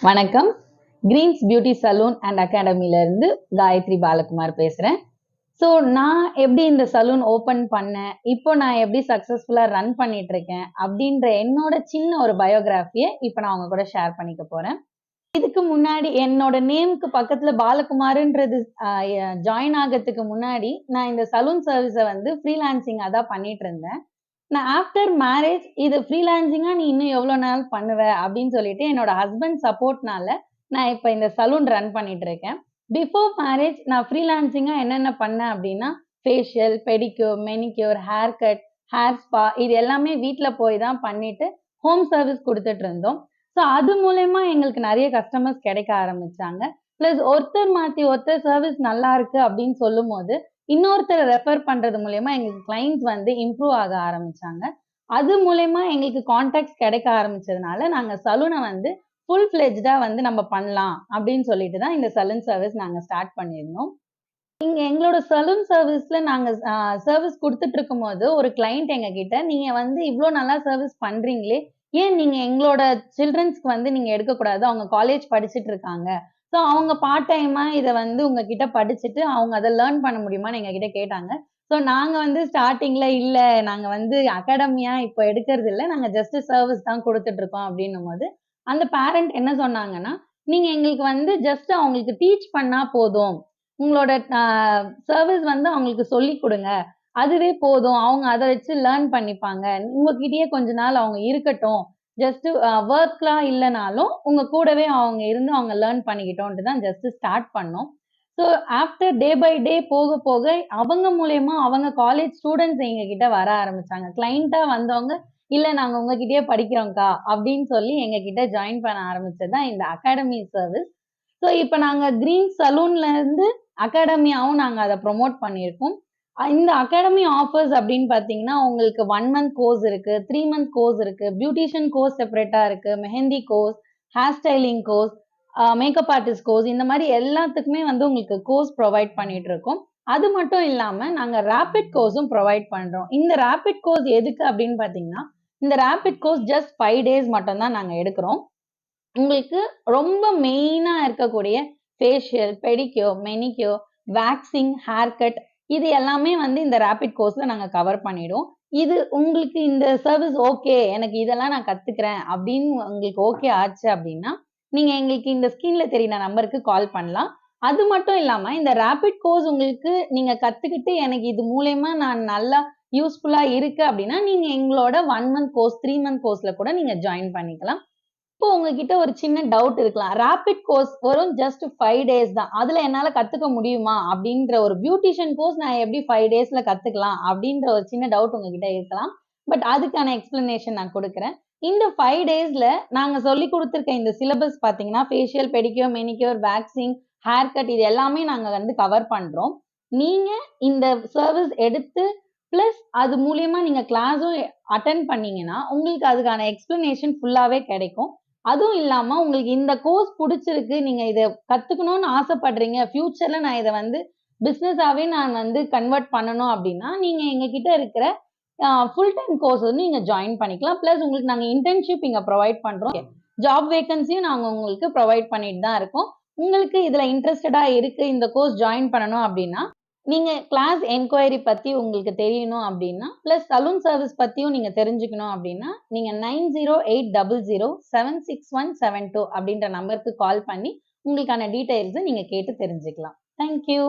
வணக்கம். Green's beauty salon and அகாடமில இருந்து காயத்ரி பாலகுமார் பேசுறேன். ஸோ நான் எப்படி இந்த சலூன் ஓப்பன் பண்ணேன், இப்போ நான் எப்படி சக்ஸஸ்ஃபுல்லா ரன் பண்ணிட்டு இருக்கேன் அப்படின்ற என்னோட சின்ன ஒரு பயோகிராஃபியை இப்போ நான் உங்க கூட ஷேர் பண்ணிக்க போறேன். இதுக்கு முன்னாடி என்னோட நேம்க்கு பக்கத்துல பாலகுமார்ன்றது ஜாயின் ஆகிறதுக்கு முன்னாடி நான் இந்த சலூன் சர்வீஸை வந்து ஃப்ரீலான்சிங்காக தான் பண்ணிட்டு இருந்தேன். நான் ஆஃப்டர் மேரேஜ் இது ஃப்ரீலான்சிங்கா நீ இன்னும் எவ்வளோ நாள் பண்ணுவ அப்படின்னு சொல்லிட்டு என்னோட ஹஸ்பண்ட் சப்போர்ட்னால நான் இப்போ இந்த சலூன் ரன் பண்ணிட்டு இருக்கேன். பிஃபோர் மேரேஜ் நான் ஃப்ரீலான்சிங்கா என்னென்ன பண்ணேன் அப்படின்னா facial, pedicure, manicure, hair cut, hair spa இது எல்லாமே வீட்டில் போய் தான் பண்ணிட்டு ஹோம் சர்வீஸ் கொடுத்துட்டு இருந்தோம். ஸோ அது மூலயமா எங்களுக்கு நிறைய கஸ்டமர்ஸ் கிடைக்க ஆரம்பிச்சாங்க. ப்ளஸ் ஒருத்தர் மாற்றி ஒருத்தர் சர்வீஸ் நல்லா இருக்கு அப்படின்னு சொல்லும் போது இன்னொருத்தரை ரெஃபர் பண்றது மூலியமா எங்களுக்கு கிளைண்ட்ஸ் வந்து இம்ப்ரூவ் ஆக ஆரம்பிச்சாங்க. அது மூலியமா எங்களுக்கு கான்டாக்ட்ஸ் கிடைக்க ஆரம்பிச்சதுனால நாங்க சலூனை வந்து ஃபுல் ஃபிளெஜ்டா வந்து நம்ம பண்ணலாம் அப்படின்னு சொல்லிட்டு தான் இந்த சலூன் சர்வீஸ் நாங்க ஸ்டார்ட் பண்ணியிருந்தோம். இங்க எங்களோட சலூன் சர்வீஸ்ல நாங்க சர்வீஸ் கொடுத்துட்டு இருக்கும்போது ஒரு கிளைண்ட் எங்க கிட்ட நீங்க வந்து இவ்வளோ நல்லா சர்வீஸ் பண்றீங்களே, ஏன் நீங்க எங்களோட சில்ட்ரன்ஸ்க்கு வந்து நீங்க எடுக்கக்கூடாது, அவங்க காலேஜ் படிச்சுட்டு இருக்காங்க. ஸோ அவங்க பார்ட் டைமா இத வந்து உங்ககிட்ட படிச்சுட்டு அவங்க அத லேர்ன் பண்ண முடியுமான்னு எங்ககிட்ட கேட்டாங்க. ஸோ நாங்க வந்து ஸ்டார்ட்டிங்ல இல்ல நாங்க வந்து அகாடமியா இப்போ எடுக்கிறது இல்ல. நாங்க ஜஸ்ட் சர்வீஸ் தான் குடுத்துட்டு இருக்கோம் அப்படின்னும்போது, அந்த பேரண்ட் என்ன சொன்னாங்கன்னா, நீங்க எங்களுக்கு வந்து ஜஸ்ட் அவங்களுக்கு டீச் பண்ணா போதும். உங்களோட சர்வீஸ் வந்து அவங்களுக்கு சொல்லிக் குடுங்க. அதுவே போதும். அவங்க அத வச்சு லேர்ன் பண்ணிப்பாங்க. உங்ககிட்டயே கொஞ்ச நாள் அவங்க இருக்கட்டும். ஜஸ்ட் வொர்க்லாம் இல்லனாலும், உங்க கூடவே அவங்க இருந்து அவங்க லேர்ன் பண்ணிக்கிட்டோன்ட்டு தான் ஜஸ்ட் ஸ்டார்ட் பண்ணோம். So after day by day போக போக அவங்க மூலியமா அவங்க காலேஜ் ஸ்டூடண்ட்ஸ் எங்ககிட்ட வர ஆரம்பிச்சாங்க. கிளையன்ட்டா வந்தவங்க, "இல்ல நாங்க உங்ககிட்டயே படிக்கிறோம்க்கா" அப்படின்னு சொல்லி எங்ககிட்ட ஜாயின் பண்ண ஆரம்பிச்சது தான் இந்த அகாடமி சர்வீஸ். ஸோ இப்ப நாங்க கிரீன் சலூன்ல இருந்து அகாடமியாவும் நாங்க அத ப்ரமோட் பண்ணியிருக்கோம். இந்த அகாடமி ஆஃபர்ஸ் அப்படின்னு பார்த்தீங்கன்னா, உங்களுக்கு 1 மந்த் கோர்ஸ் இருக்கு, 3 மந்த் கோர்ஸ் இருக்கு, பியூட்டிஷியன் கோர்ஸ் செப்பரேட்டா இருக்கு, mehndi course, hair styling course, makeup artist course இந்த மாரி எல்லாத்துக்குமே வந்து உங்களுக்கு கோர்ஸ் ப்ரொவைட் பண்ணிட்டு இருக்கோம். அது மட்டும் இல்லாம நாங்க ரேபிட் கோர்ஸும் ப்ரொவைட் பண்றோம். இந்த ரேபிட் கோர்ஸ் எதுக்கு அப்படின்னு பார்த்தீங்கன்னா, இந்த ரேபிட் கோர்ஸ் ஜஸ்ட் 5 டேஸ் மட்டும் தான் நாங்க எடுக்கிறோம். உங்களுக்கு ரொம்ப மெயினா இருக்கக்கூடிய facial, pedicure, manicure, waxing, hair cut இது எல்லாமே வந்து இந்த ரேபிட் கோர்ஸ்ல நாங்க கவர் பண்ணிடுவோம். இது உங்களுக்கு இந்த சர்வீஸ் ஓகே. எனக்கு இதெல்லாம் நான் கத்துக்கிறேன் அப்படின்னு உங்களுக்கு ஓகே ஆச்சு அப்படின்னா, நீங்க எங்களுக்கு இந்த ஸ்க்ரீன்ல தெரியிற நம்பருக்கு கால் பண்ணலாம். அது மட்டும் இல்லாம இந்த ரேபிட் கோர்ஸ் உங்களுக்கு நீங்க கத்துக்கிட்டு எனக்கு இது மூலியமா நான் நல்லா யூஸ்ஃபுல்லா இருக்கு அப்படின்னா, நீங்க எங்களோட 1 மந்த் கோர்ஸ், 3 மந்த் கோர்ஸ்ல கூட நீங்க ஜாயின் பண்ணிக்கலாம். இப்போ உங்ககிட்ட ஒரு சின்ன டவுட் இருக்கலாம். ரேபிட் கோர்ஸ் வெறும் ஜஸ்ட் 5 டேஸ் தான். அதுல என்னால கத்துக்க முடியுமா? அப்படின்ற ஒரு பியூட்டிஷியன் கோர்ஸ் நான் எப்படி 5 டேஸ்ல கத்துக்கலாம்? அப்படின்ற ஒரு சின்ன டவுட் உங்ககிட்ட இருக்கலாம். பட் அதுக்கான எக்ஸ்பிளனேஷன் நான் குடுக்குறேன். இந்த 5 டேஸ்ல நாங்க சொல்லிக் குடுத்திருக்க இந்த சிலபஸ் பார்த்தீங்கன்னா, facial, pedicure, manicure, waxing, hair cut இது எல்லாமே நாங்க வந்து கவர் பண்றோம். நீங்க இந்த சர்வீஸ் எடுத்து பிளஸ் அது மூலியமா நீங்க கிளாஸும் அட்டெண்ட் பண்ணீங்கன்னா, உங்களுக்கு அதுக்கான எக்ஸ்பிளனேஷன் ஃபுல்லாவே கிடைக்கும். அதுவும் இல்லாம உங்களுக்கு இந்த கோர்ஸ் புடிச்சிருக்கு. நீங்க இத கத்துக்கணும்னு ஆசைப்படுறீங்க. ஃபியூச்சர்ல நான் இத வந்து பிசினஸாவே நான் வந்து கன்வெர்ட் பண்ணணும் அப்டின்னா, நீங்க எங்ககிட்ட இருக்கிற ஃபுல் டைம் கோர்ஸ் வந்து நீங்க ஜாயின் பண்ணிக்கலாம். பிளஸ் உங்களுக்கு நாங்க இன்டர்ன்ஷிப் இங்க ப்ரொவைட் பண்றோம். ஜாப் வேக்கன்சியும் நாங்க உங்களுக்கு ப்ரொவைட் பண்ணிட்டு தான் இருக்கோம். உங்களுக்கு இதுல இன்ட்ரஸ்டடா இருக்கு, இந்த கோர்ஸ் ஜாயின் பண்ணணும் அப்டின்னா, நீங்க கிளாஸ் என்குயரி பத்தி உங்களுக்கு தெரியணும் அப்டின்னா, பிளஸ் சலூன் சர்வீஸ் பத்தியும் நீங்க தெரிஞ்சுக்கணும் அப்டின்னா, நீங்க 9080076172 அப்படின்ற நம்பருக்கு கால் பண்ணி உங்களுக்கான டீட்டெயில்ஸ நீங்க கேட்டு தெரிஞ்சுக்கலாம். Thank you.